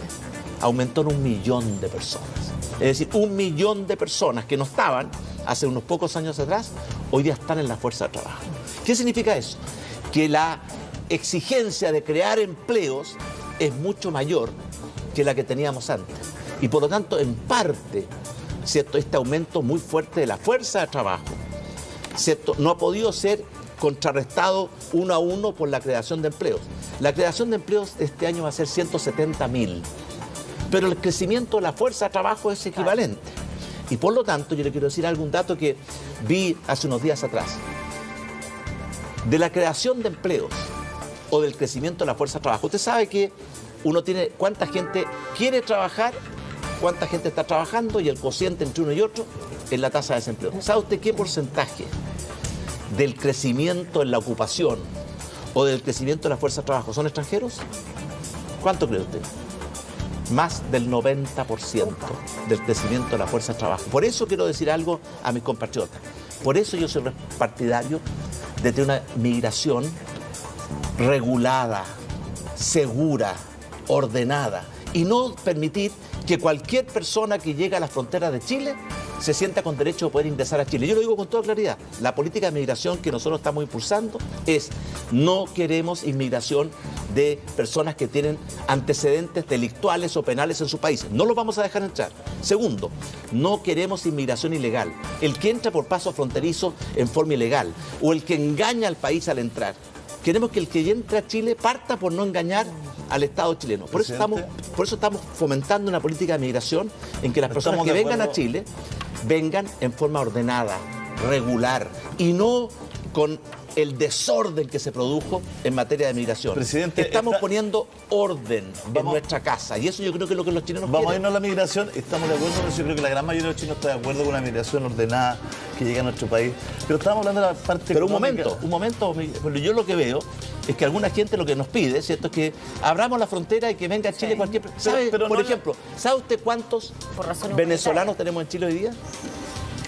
aumentó en 1 millón de personas. Es decir, 1 millón de personas que no estaban hace unos pocos años atrás, hoy día están en la fuerza de trabajo. ¿Qué significa eso? Que la exigencia de crear empleos es mucho mayor que la que teníamos antes. Y por lo tanto, en parte, ¿cierto?, este aumento muy fuerte de la fuerza de trabajo, ¿cierto?, no ha podido ser contrarrestado 1 a 1 por la creación de empleos. La creación de empleos este año va a ser 170.000, pero el crecimiento de la fuerza de trabajo es equivalente. Y por lo tanto, yo le quiero decir algún dato que vi hace unos días atrás. De la creación de empleos o del crecimiento de la fuerza de trabajo, usted sabe que uno tiene cuánta gente quiere trabajar, cuánta gente está trabajando, y el cociente entre uno y otro es la tasa de desempleo. ¿Sabe usted qué porcentaje del crecimiento en la ocupación o del crecimiento de la fuerza de trabajo son extranjeros? ¿Cuánto cree usted? Más del 90% del crecimiento de la fuerza de trabajo. Por eso quiero decir algo a mis compatriotas. Por eso yo soy partidario de tener una migración regulada, segura, ordenada, y no permitir que cualquier persona que llegue a las fronteras de Chile se sienta con derecho a poder ingresar a Chile. Yo lo digo con toda claridad. La política de migración que nosotros estamos impulsando es: no queremos inmigración de personas que tienen antecedentes delictuales o penales en su país. No los vamos a dejar entrar. Segundo, no queremos inmigración ilegal. El que entra por paso fronterizo en forma ilegal o el que engaña al país al entrar. Queremos que el que entra a Chile parta por no engañar al Estado chileno. Por eso estamos fomentando una política de migración en que las personas que vengan a Chile vengan en forma ordenada, regular, y no con el desorden que se produjo en materia de migración.
Presidente,
estamos poniendo orden en nuestra casa, y eso yo creo que es lo que los chilenos quieren.
Vamos a irnos a la migración, estamos de acuerdo, pero yo creo que la gran mayoría de los chinos está de acuerdo con una migración ordenada que llegue a nuestro país. Pero estamos hablando de la parte
Pero
económica.
un momento, yo lo que veo es que alguna gente lo que nos pide, ¿cierto?, es que abramos la frontera y que venga a Chile cualquier... Por ejemplo, ¿sabe usted cuántos venezolanos tenemos en Chile hoy día?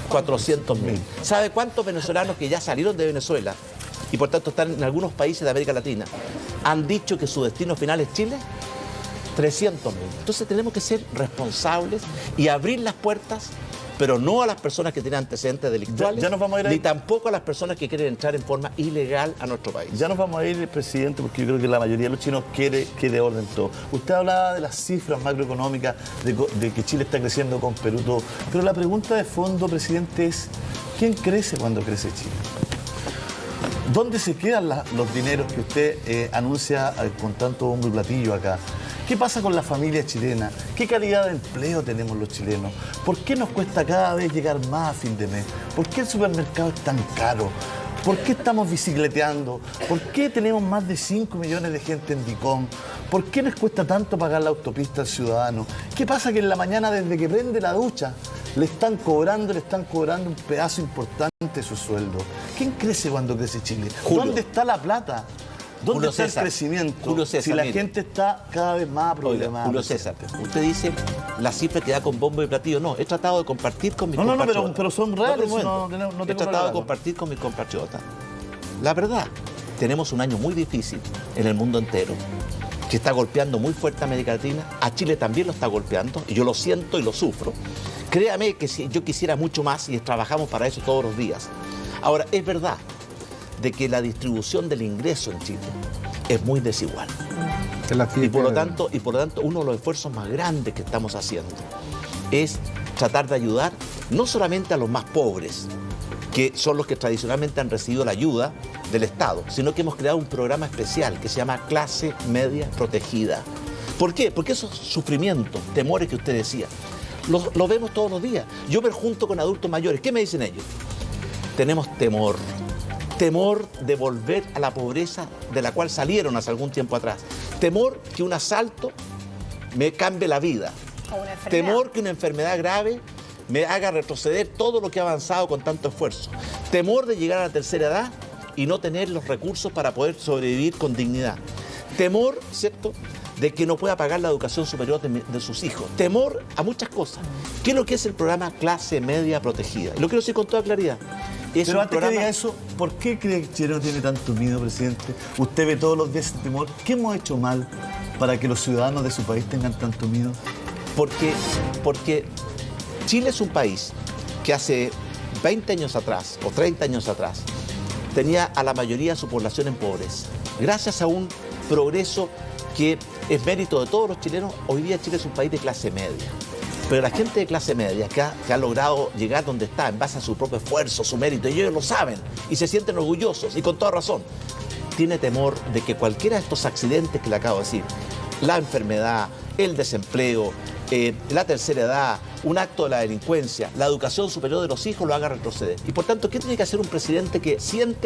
400.000. ¿Sabe cuántos venezolanos que ya salieron de Venezuela y por tanto están en algunos países de América Latina han dicho que su destino final es Chile? 300.000. Entonces tenemos que ser responsables y abrir las puertas, pero no a las personas que tienen antecedentes delictuales,
Ya nos vamos a ir ahí.
ni tampoco a las personas que quieren entrar en forma ilegal a nuestro país.
Ya nos vamos a ir, presidente, porque yo creo que la mayoría de los chilenos quiere que de orden todo. Usted hablaba de las cifras macroeconómicas, de que Chile está creciendo con Perú, todo. Pero la pregunta de fondo, presidente, es ¿quién crece cuando crece Chile? ¿Dónde se quedan los dineros que usted anuncia con tanto bombo y platillo acá? ¿Qué pasa con la familia chilena? ¿Qué calidad de empleo tenemos los chilenos? ¿Por qué nos cuesta cada vez llegar más a fin de mes? ¿Por qué el supermercado es tan caro? ¿Por qué estamos bicicleteando? ¿Por qué tenemos más de 5 millones de gente en Dicón? ¿Por qué nos cuesta tanto pagar la autopista al ciudadano? ¿Qué pasa que en la mañana, desde que prende la ducha, le están cobrando un pedazo importante de su sueldo? ¿Quién crece cuando crece Chile?
Julio.
¿Dónde está la plata? ¿Dónde
Julio
está
César,
el crecimiento?
Julio César,
si la
mire.
gente está cada vez más problemada.
Julio César, usted dice la cifra que da con bombo y platillo. No, he tratado de compartir con mis compatriotas.
pero son reales.
No,
no tengo
he tratado
problema.
de compartir con mis compatriotas. La verdad, tenemos un año muy difícil en el mundo entero, que está golpeando muy fuerte a América Latina. A Chile también lo está golpeando, y yo lo siento y lo sufro. Créame que si yo quisiera mucho más y trabajamos para eso todos los días. Ahora, es verdad de que la distribución del ingreso en Chile es muy desigual. Y por lo tanto, uno de los esfuerzos más grandes que estamos haciendo es tratar de ayudar no solamente a los más pobres, que son los que tradicionalmente han recibido la ayuda del Estado, sino que hemos creado un programa especial que se llama Clase Media Protegida. ¿Por qué? Porque esos sufrimientos, temores que usted decía, los vemos todos los días. Yo me junto con adultos mayores. ¿Qué me dicen ellos? Tenemos temor de volver a la pobreza de la cual salieron hace algún tiempo atrás. Temor que un asalto me cambie la vida.
O una enfermedad.
Temor que una enfermedad grave me haga retroceder todo lo que he avanzado con tanto esfuerzo. Temor de llegar a la tercera edad y no tener los recursos para poder sobrevivir con dignidad. Temor, ¿cierto?, de que no pueda pagar la educación superior de sus hijos. Temor a muchas cosas. ¿Qué es lo que es el programa Clase Media Protegida? Y lo quiero decir con toda claridad.
Pero antes que diga eso, ¿por qué cree que Chile no tiene tanto miedo, presidente? Usted ve todos los días ese temor. ¿Qué hemos hecho mal para que los ciudadanos de su país tengan tanto miedo?
Porque Chile es un país que hace 20 años atrás o 30 años atrás tenía a la mayoría de su población en pobreza. Gracias a un progreso que es mérito de todos los chilenos, hoy día Chile es un país de clase media. Pero la gente de clase media que ha logrado llegar donde está en base a su propio esfuerzo, su mérito, y ellos lo saben y se sienten orgullosos y con toda razón, tiene temor de que cualquiera de estos accidentes que le acabo de decir, la enfermedad, el desempleo, la tercera edad, un acto de la delincuencia, la educación superior de los hijos lo haga retroceder. Y por tanto, ¿qué tiene que hacer un presidente que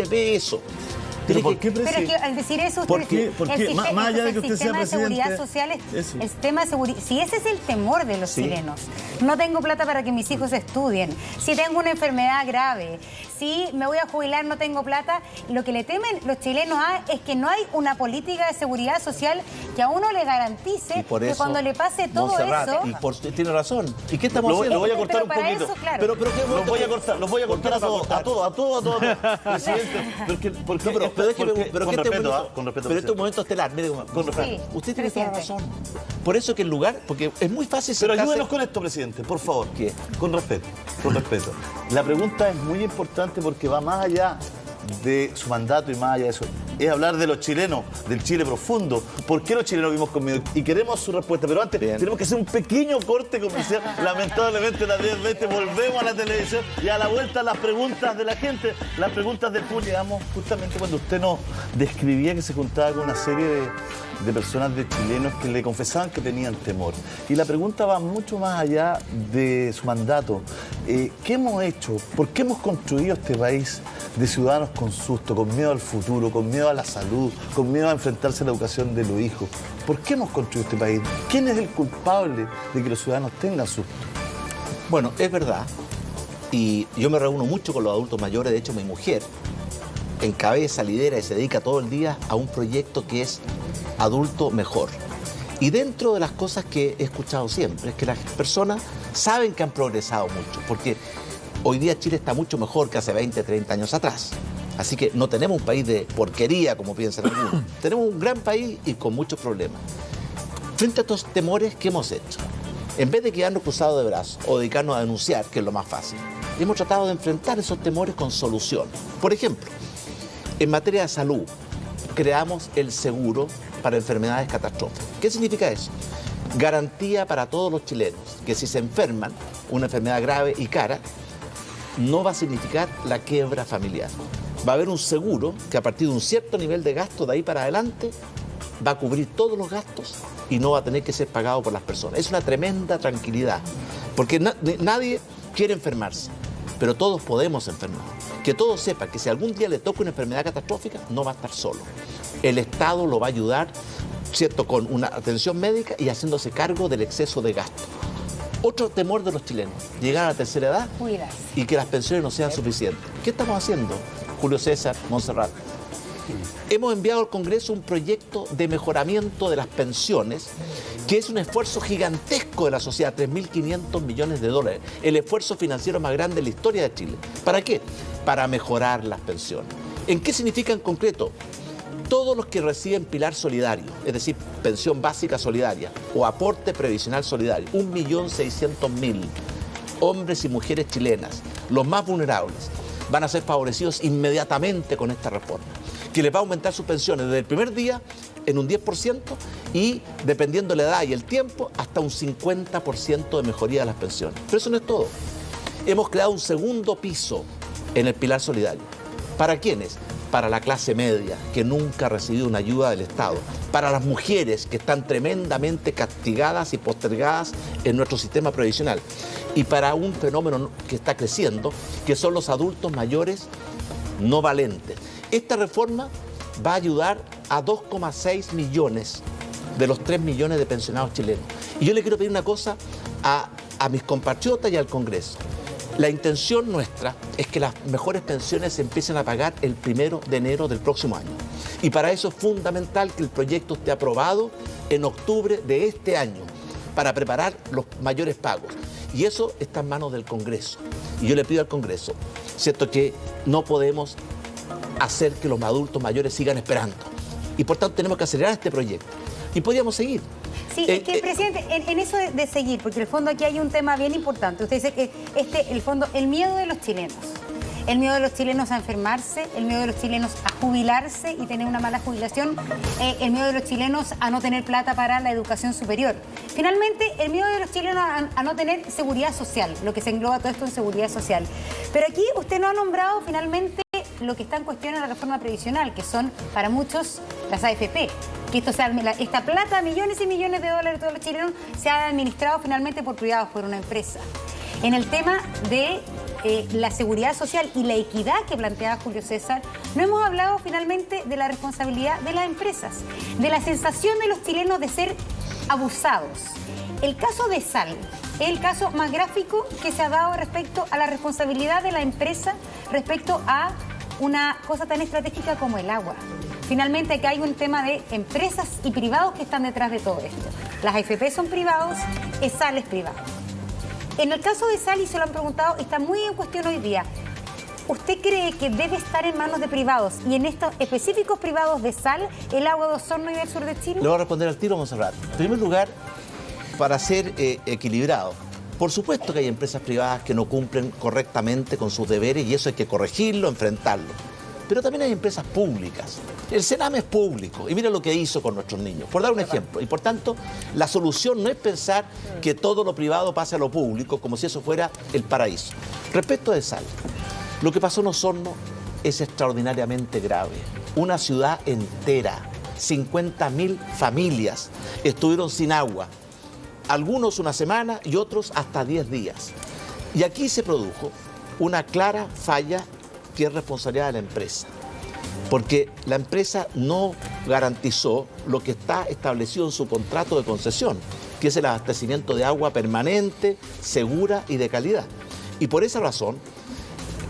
ve eso?
¿Pero por qué,
Pero
presidente?
que al decir eso,
¿Por
usted
qué?
el sistema-
Más allá de que
el
usted sea
sistema de seguridad
presidente,
social,
eso.
el sistema de seguridad, si ese es el temor de los
Sí.
chilenos, no tengo plata para que mis hijos estudien, si tengo una enfermedad grave, si me voy a jubilar, no tengo plata, lo que le temen los chilenos es que no hay una política de seguridad social que a uno le garantice
Y por
que
eso,
cuando le pase todo
Montserrat,
eso...
tiene razón. ¿Y qué estamos
Lo
haciendo?
voy a cortar
Pero
un
para
poquito.
eso, claro.
Pero ¿qué
Los voy a cortar,
¿Por qué
a
nos va a
todos. Presidente, porque
No, pero déjeme, pero
con
que este
respeto,
momento,
con respeto,
pero este
presidente.
momento estelar, mire,
Con respeto.
Sí,
usted tiene toda la
presidente.
razón. Por eso que en lugar, porque es muy fácil
Pero
sentarse-
ayúdenos con esto, presidente, por favor.
¿Qué?
Con respeto, con respeto. La pregunta es muy importante porque va más allá de su mandato y más allá de eso. Es hablar de los chilenos, del Chile profundo. ¿Por qué los chilenos vivimos con miedo? Y queremos su respuesta. Pero antes
Bien.
tenemos que hacer un pequeño corte comercial. Lamentablemente a las 10:20 volvemos a la televisión y a la vuelta las preguntas de la gente, las preguntas del público. Llegamos justamente cuando usted nos describía que se juntaba con una serie de personas, de chilenos que le confesaban que tenían temor. Y la pregunta va mucho más allá de su mandato. ¿Qué hemos hecho? ¿Por qué hemos construido este país de ciudadanos con susto, con miedo al futuro, con miedo a la salud, con miedo a enfrentarse a la educación de los hijos? ¿Por qué hemos construido este país? ¿Quién es el culpable de que los ciudadanos tengan susto?
Bueno, es verdad. Y yo me reúno mucho con los adultos mayores. De hecho, mi mujer encabeza, lidera y se dedica todo el día a un proyecto que es Adulto Mejor. Y dentro de las cosas que he escuchado siempre es que las personas saben que han progresado mucho, porque hoy día Chile está mucho mejor que hace 20, 30 años atrás. Así que no tenemos un país de porquería, como piensan algunos. Tenemos un gran país y con muchos problemas. Frente a estos temores, ¿qué hemos hecho? En vez de quedarnos cruzados de brazos o dedicarnos a denunciar, que es lo más fácil, hemos tratado de enfrentar esos temores con soluciones. Por ejemplo, en materia de salud, creamos el seguro para enfermedades catastróficas. ¿Qué significa eso? Garantía para todos los chilenos, que si se enferman, una enfermedad grave y cara, no va a significar la quiebra familiar. Va a haber un seguro que a partir de un cierto nivel de gasto de ahí para adelante va a cubrir todos los gastos y no va a tener que ser pagado por las personas. Es una tremenda tranquilidad, porque nadie quiere enfermarse, pero todos podemos enfermar. Que todos sepan que si algún día le toca una enfermedad catastrófica, no va a estar solo. El Estado lo va a ayudar, ¿cierto?, con una atención médica y haciéndose cargo del exceso de gasto. Otro temor de los chilenos, llegar a la tercera edad y que las pensiones no sean suficientes. ¿Qué estamos haciendo, Julio César, Montserrat? Hemos enviado al Congreso un proyecto de mejoramiento de las pensiones, que es un esfuerzo gigantesco de la sociedad, 3.500 millones de dólares, el esfuerzo financiero más grande de la historia de Chile. ¿Para qué? Para mejorar las pensiones. ¿En qué significa en concreto? Todos los que reciben pilar solidario, es decir, pensión básica solidaria o aporte previsional solidario, 1.600.000 hombres y mujeres chilenas, los más vulnerables, van a ser favorecidos inmediatamente con esta reforma, que les va a aumentar sus pensiones desde el primer día en un 10% y, dependiendo de la edad y el tiempo, hasta un 50% de mejoría de las pensiones. Pero eso no es todo. Hemos creado un segundo piso en el pilar solidario. ¿Para quiénes? Para la clase media, que nunca ha recibido una ayuda del Estado. Para las mujeres, que están tremendamente castigadas y postergadas en nuestro sistema previsional. Y para un fenómeno que está creciendo, que son los adultos mayores no valentes. Esta reforma va a ayudar a 2,6 millones de los 3 millones de pensionados chilenos. Y yo le quiero pedir una cosa a mis compatriotas y al Congreso. La intención nuestra es que las mejores pensiones se empiecen a pagar el 1 de enero del próximo año. Y para eso es fundamental que el proyecto esté aprobado en octubre de este año, para preparar los mayores pagos. Y eso está en manos del Congreso. Y yo le pido al Congreso, ¿cierto?, que no podemos hacer que los adultos mayores sigan esperando. Y por tanto tenemos que acelerar este proyecto. Y podríamos seguir.
Sí, es que, presidente, en eso de seguir, porque en el fondo aquí hay un tema bien importante. Usted dice que el miedo de los chilenos. El miedo de los chilenos a enfermarse, el miedo de los chilenos a jubilarse y tener una mala jubilación, el miedo de los chilenos a no tener plata para la educación superior. Finalmente, el miedo de los chilenos a no tener seguridad social, lo que se engloba todo esto en seguridad social. Pero aquí usted no ha nombrado finalmente lo que está en cuestión en la reforma previsional, que son para muchos las AFP. Que esta plata, millones y millones de dólares de todos los chilenos, se ha administrado finalmente por privados, por una empresa. En el tema de la seguridad social y la equidad que planteaba Julio César, no hemos hablado finalmente de la responsabilidad de las empresas, de la sensación de los chilenos de ser abusados. El caso de Sal es el caso más gráfico que se ha dado respecto a la responsabilidad de la empresa respecto a una cosa tan estratégica como el agua. Finalmente, aquí hay un tema de empresas y privados que están detrás de todo esto. Las AFP son privados, Sal es privado. En el caso de Sal, y se lo han preguntado, está muy en cuestión hoy día. ¿Usted cree que debe estar en manos de privados y en estos específicos privados de Sal, el agua de Osorno y del sur de Chile?
Le voy a responder al tiro, Montserrat. En primer lugar, para ser equilibrado, por supuesto que hay empresas privadas que no cumplen correctamente con sus deberes y eso hay que corregirlo, enfrentarlo. Pero también hay empresas públicas. El Sename es público y mira lo que hizo con nuestros niños, por dar un ejemplo. Y por tanto, la solución no es pensar que todo lo privado pase a lo público como si eso fuera el paraíso. Respecto de Sal, lo que pasó en Osorno es extraordinariamente grave. Una ciudad entera, 50.000 familias estuvieron sin agua. Algunos una semana y otros hasta 10 días. Y aquí se produjo una clara falla que es responsabilidad de la empresa, porque la empresa no garantizó lo que está establecido en su contrato de concesión, que es el abastecimiento de agua permanente, segura y de calidad. Y por esa razón,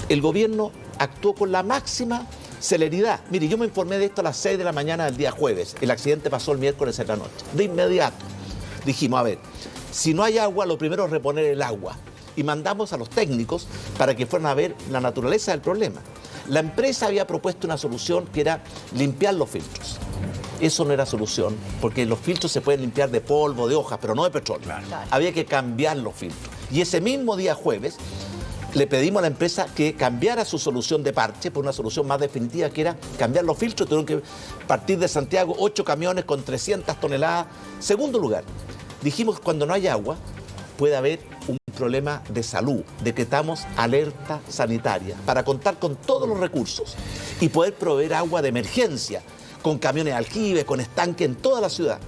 el gobierno actuó con la máxima celeridad. Mire, yo me informé de esto a las 6 de la mañana del día jueves. El accidente pasó el miércoles en la noche. De inmediato dijimos, a ver, si no hay agua, lo primero es reponer el agua. Y mandamos a los técnicos para que fueran a ver la naturaleza del problema. La empresa había propuesto una solución que era limpiar los filtros. Eso no era solución, porque los filtros se pueden limpiar de polvo, de hojas, pero no de petróleo.
Claro.
Había que cambiar los filtros. Y ese mismo día jueves le pedimos a la empresa que cambiara su solución de parche por una solución más definitiva, que era cambiar los filtros. Tuvieron que partir de Santiago 8 camiones con 300 toneladas. Segundo lugar, dijimos que cuando no hay agua puede haber un problema de salud. Decretamos alerta sanitaria para contar con todos los recursos y poder proveer agua de emergencia, con camiones de aljibe, con estanque en toda la ciudad.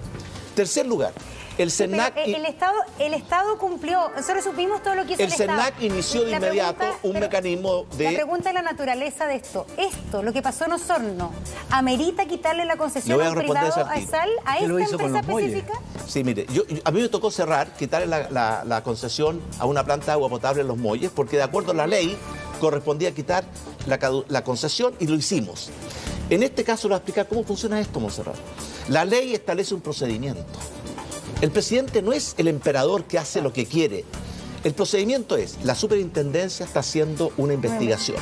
Tercer lugar, el CERNAC...
El Estado cumplió, nosotros supimos todo lo que hizo el Estado.
El CERNAC inició de inmediato un mecanismo de...
La pregunta es la naturaleza de esto. Esto, lo que pasó en Osorno, ¿amerita quitarle la concesión a un privado a Sal, a esta empresa específica?
Sí, mire, a mí me tocó quitarle la concesión a una planta de agua potable en Los Molles, porque de acuerdo a la ley correspondía quitar la concesión y lo hicimos. En este caso, le voy a explicar cómo funciona esto, Montserrat. La ley establece un procedimiento. El presidente no es el emperador que hace lo que quiere. El procedimiento es, la superintendencia está haciendo una investigación.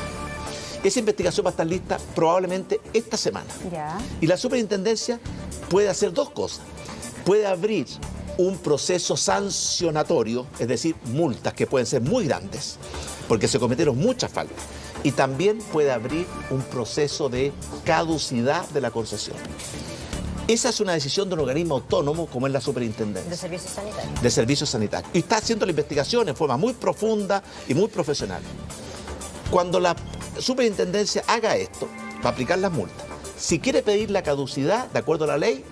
Esa investigación va a estar lista probablemente esta semana.
Ya.
Y la superintendencia puede hacer dos cosas. Puede abrir un proceso sancionatorio, es decir, multas que pueden ser muy grandes, porque se cometieron muchas faltas. Y también puede abrir un proceso de caducidad de la concesión. Esa es una decisión de un organismo autónomo como es la superintendencia.
De servicios sanitarios.
De servicios sanitarios. Y está haciendo la investigación en forma muy profunda y muy profesional. Cuando la superintendencia haga esto, para aplicar las multas, si quiere pedir la caducidad, de acuerdo a la ley,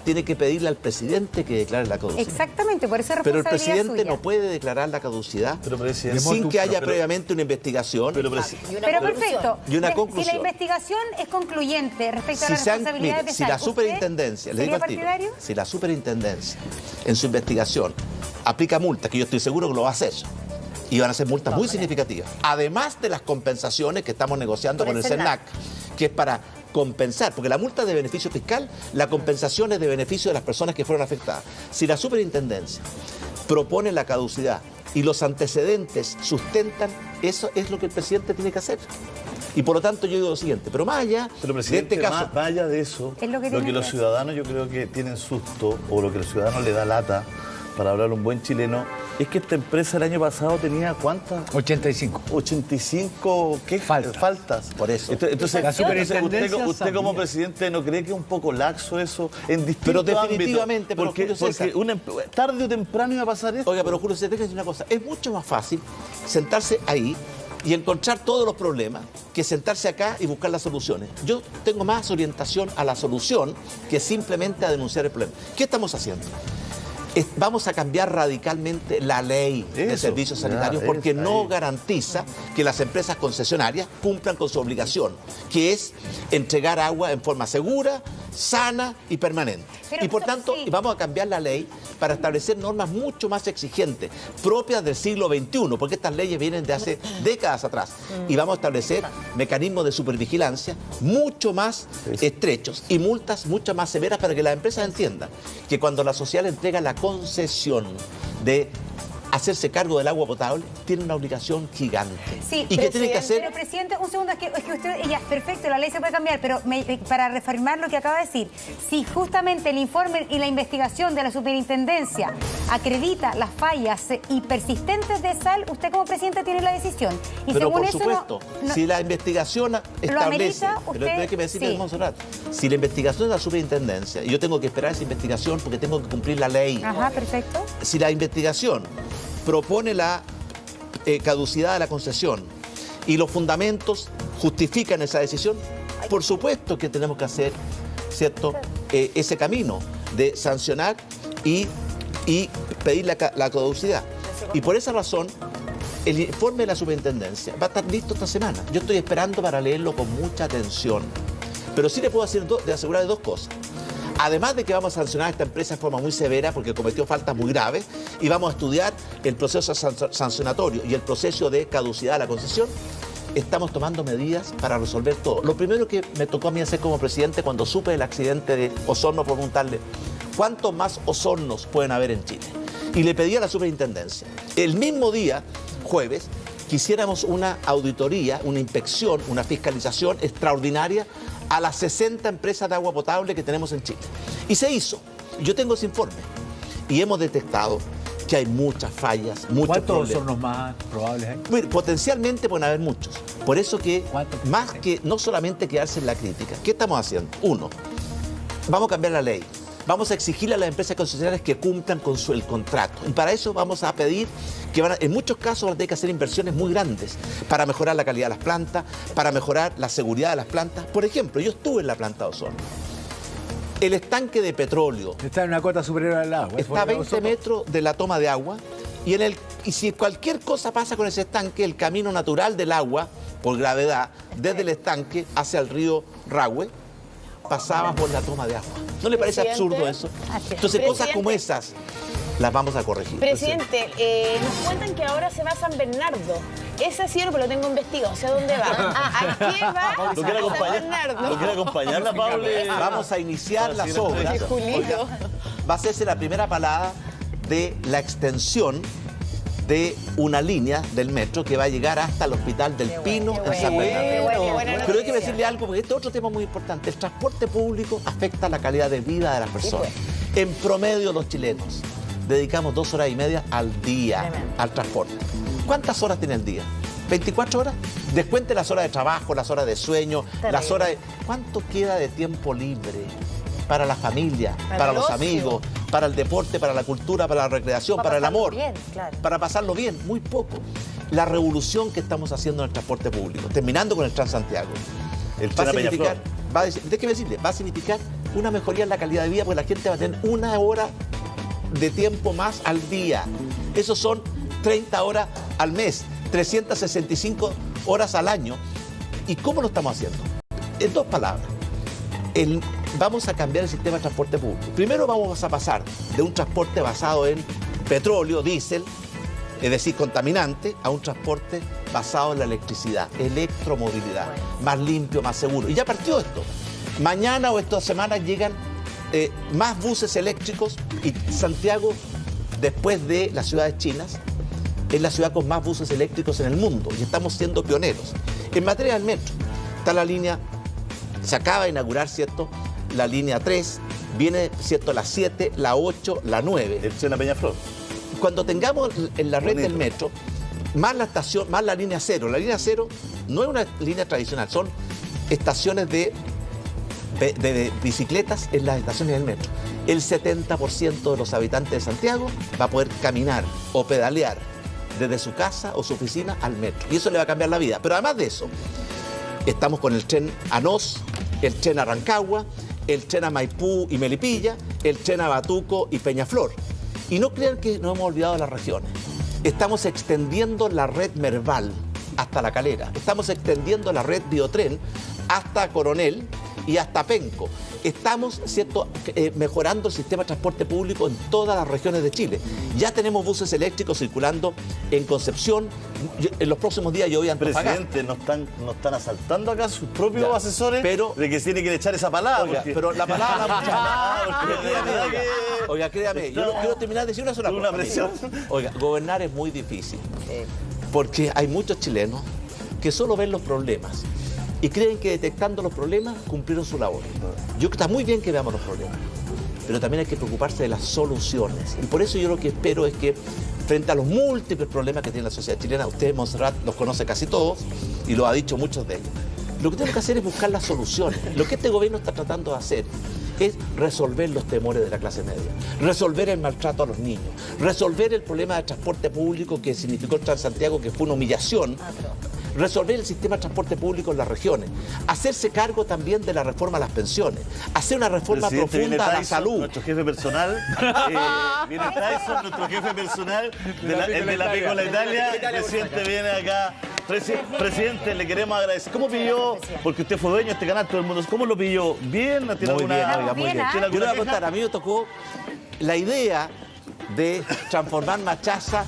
tiene que pedirle al presidente que declare la caducidad.
Exactamente, por eso es
Pero el
responsabilidad
presidente
suya.
no puede declarar la caducidad
presidente,
sin que haya previamente una investigación.
Pero perfecto.
Y una
Si
conclusión.
la investigación es concluyente respecto a las responsabilidades de
si
Sal,
la superintendencia, le digo
¿sería
al tiro,
partidario?
si la superintendencia en su investigación aplica multas, que yo estoy seguro que lo va a hacer, y van a ser multas muy significativas, además de las compensaciones que estamos negociando con el CERNAC, que es para compensar, porque la multa es de beneficio fiscal, la compensación es de beneficio de las personas que fueron afectadas. Si la superintendencia propone la caducidad y los antecedentes sustentan, eso es lo que el presidente tiene que hacer. Y por lo tanto yo digo lo siguiente, pero más allá
presidente,
de este caso...
más allá de eso,
Es lo que
lo
tiene
que los
que
ciudadanos yo creo que tienen susto, o lo que los ciudadanos le da lata, para hablar un buen chileno, es que esta empresa el año pasado tenía ¿cuántas?
85.
85 faltas.
Por eso.
Entonces,
La superintendencia
usted como
sabía.
presidente no cree que es un poco laxo eso en distintos
Pero definitivamente,
ámbitos?
pero Julio César.
Porque tarde o temprano iba a pasar esto.
Oiga, pero Julio, se deja decir una cosa, es mucho más fácil sentarse ahí y encontrar todos los problemas que sentarse acá y buscar las soluciones. Yo tengo más orientación a la solución que simplemente a denunciar el problema. ¿Qué estamos haciendo? Vamos a cambiar radicalmente la ley de servicios sanitarios porque no garantiza que las empresas concesionarias cumplan con su obligación, que es entregar agua en forma segura, sana y permanente.
Pero
Y por
eso
tanto,
sí.
vamos a cambiar la ley para establecer normas mucho más exigentes, propias del siglo XXI, porque estas leyes vienen de hace décadas atrás. Y vamos a establecer mecanismos de supervigilancia mucho más estrechos y multas mucho más severas para que las empresas entiendan que cuando la sociedad le entrega la concesión de hacerse cargo del agua potable, tiene una obligación gigante.
Sí,
¿Y qué tiene que hacer?
Pero, presidente, un segundo, es que usted, ya, perfecto, la ley se puede cambiar, pero para reafirmar lo que acaba de decir, si justamente el informe y la investigación de la superintendencia acredita las fallas y persistentes de Sal, usted como presidente tiene la decisión. Y
Pero
según
por
eso
supuesto, si la investigación establece,
amerita,
pero
usted-
hay que decirle,
sí.
Monserrat, si la investigación de la superintendencia, y yo tengo que esperar esa investigación porque tengo que cumplir la ley,
Ajá, perfecto.
si la investigación propone la caducidad de la concesión y los fundamentos justifican esa decisión, por supuesto que tenemos que hacer, ¿cierto?, ese camino de sancionar y pedir la caducidad. Y por esa razón, el informe de la superintendencia va a estar listo esta semana. Yo estoy esperando para leerlo con mucha atención. Pero sí le puedo asegurar de dos cosas. Además de que vamos a sancionar a esta empresa de forma muy severa porque cometió faltas muy graves y vamos a estudiar el proceso sancionatorio y el proceso de caducidad de la concesión, estamos tomando medidas para resolver todo. Lo primero que me tocó a mí hacer como presidente cuando supe del accidente de Osorno, preguntarle ¿cuántos más Osornos pueden haber en Chile? Y le pedí a la superintendencia, el mismo día, jueves, que hiciéramos una auditoría, una inspección, una fiscalización extraordinaria a las 60 empresas de agua potable que tenemos en Chile. Y se hizo. Yo tengo ese informe. Y hemos detectado que hay muchas fallas, muchos
¿Cuántos
problemas.
hornos más probables hay?
Bueno, potencialmente pueden haber muchos. Por eso que,
¿Cuántos?
más que no solamente quedarse en la crítica, ¿qué estamos haciendo? Uno, vamos a cambiar la ley. Vamos a exigirle a las empresas concesionarias que cumplan con el contrato. Y para eso vamos a pedir que en muchos casos van a tener que hacer inversiones muy grandes para mejorar la calidad de las plantas, para mejorar la seguridad de las plantas. Por ejemplo, yo estuve en la planta de Osorno. El estanque de petróleo
Está en una cota superior al agua.
está a 20 metros de la toma de agua y si cualquier cosa pasa con ese estanque, el camino natural del agua, por gravedad, desde el estanque hacia el río Rahue, pasaba por la toma de agua. ¿No le parece
Presidente.
absurdo eso?
Así es.
Entonces, cosas
Presidente.
como esas las vamos a corregir.
Presidente, nos cuentan que ahora se va a San Bernardo. Ese es cierto, pero lo tengo investigado. ¿Hacia dónde va? ¿A qué va?
¿Lo quiere
A San
acompañar?
Bernardo.
¿Lo quiere acompañar la Pablo?
Vamos a iniciar las obras.
Qué Julito.
Va a hacerse la primera parada de la extensión de una línea del metro que va a llegar hasta el Hospital del Pino en San Bernardo.
Qué buena
Pero hay que
noticia.
decirle algo, porque este es otro tema muy importante. El transporte público afecta la calidad de vida de las personas. En promedio, los chilenos dedicamos 2 horas y media al día
Tremendo.
al transporte. ¿Cuántas horas tiene el día? ¿24 horas? Descuente las horas de trabajo, las horas de sueño, las horas de... ¿Cuánto queda de tiempo libre para la familia, para
el
los
ocio.
amigos, para el deporte, para la cultura, para la recreación,
Para
para el
pasarlo
amor?
bien, claro.
Para pasarlo bien, muy poco. La revolución que estamos haciendo en el transporte público, terminando con el Transantiago,
El
va a
Chena
significar,
Peñaflor.
déjeme decirle, va a significar una mejoría en la calidad de vida, porque la gente va a tener 1 hora de tiempo más al día. Esos son 30 horas al mes, 365 horas al año. ¿Y cómo lo estamos haciendo? En 2 palabras. Vamos a cambiar el sistema de transporte público. Primero vamos a pasar de un transporte basado en petróleo, diésel, es decir, contaminante, a un transporte basado en la electricidad, electromovilidad, más limpio, más seguro. Y ya partió esto. Mañana o estas semanas llegan más buses eléctricos y Santiago, después de las ciudades chinas, es la ciudad con más buses eléctricos en el mundo y estamos siendo pioneros. En materia del metro, está la línea, se acaba de inaugurar, ¿cierto? La línea 3, viene, ¿cierto? La 7, la 8, la 9.
El Chena Peñaflor.
Cuando tengamos en la red
Bonito.
del metro, más la estación, más la línea 0. La línea 0 no es una línea tradicional, son estaciones de bicicletas en las estaciones del metro. El 70% de los habitantes de Santiago va a poder caminar o pedalear desde su casa o su oficina al metro. Y eso le va a cambiar la vida. Pero además de eso, estamos con el tren a Nos, el tren a Rancagua, el tren a Maipú y Melipilla, el tren a Batuco y Peñaflor. Y no crean que nos hemos olvidado de las regiones. Estamos extendiendo la red Merval hasta La Calera. Estamos extendiendo la red Biotren hasta Coronel y hasta Penco. Estamos, ¿cierto?, mejorando el sistema de transporte público en todas las regiones de Chile. Ya tenemos buses eléctricos circulando en Concepción. En los próximos días yo voy a Antofagasta.
Presidente, ¿no están asaltando acá sus propios
Ya,
asesores
pero-
de que tiene que echar esa palabra?
Oiga,
porque-
pero la palabra
porque de verdad que-
Oiga, créame, yo quiero terminar de decir una sola
Una
cosa.
presión.
Oiga, gobernar es muy difícil. Porque hay muchos chilenos que solo ven los problemas y creen que detectando los problemas cumplieron su labor. Yo creo que está muy bien que veamos los problemas, pero también hay que preocuparse de las soluciones. Y por eso yo lo que espero es que frente a los múltiples problemas que tiene la sociedad chilena, usted, Montserrat, los conoce casi todos y lo ha dicho muchos de ellos. Lo que tenemos que hacer es buscar las soluciones. Lo que este gobierno está tratando de hacer es resolver los temores de la clase media, resolver el maltrato a los niños, resolver el problema de transporte público que significó el Transantiago, que fue una humillación, resolver el sistema de transporte público en las regiones, hacerse cargo también de la reforma a las pensiones, hacer una reforma
Presidente, viene
profunda a la
Tyson,
salud.
Nuestro jefe personal. Viene Tyson, nuestro jefe personal, el de la Piccola Italia. El presidente viene acá. Presidente, le queremos agradecer. ¿Cómo pilló? Porque usted fue dueño de este canal, todo el mundo. ¿Cómo lo pilló? ¿Bien? ¿Tiene
Muy
alguna-
bien, oiga, muy
bien,
bien.
¿ah?
¿Tiene
Yo le voy a
alguna
contar, a mí me tocó la idea de transformar Machaza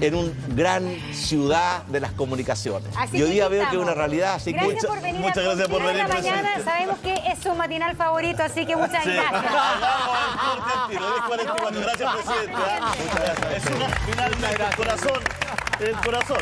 en una gran ciudad de las comunicaciones.
Así
Y hoy
que
día
aquí
veo que es
estamos.
una realidad, así que...
Gracias por venir.
muchas gracias por venir,
a la mañana.
presidente.
Sabemos que es su matinal favorito, así que muchas gracias.
Hagamos el corte al tiro, 10:44. Gracias, presidente. Muchas gracias. Es una final del corazón. El corazón.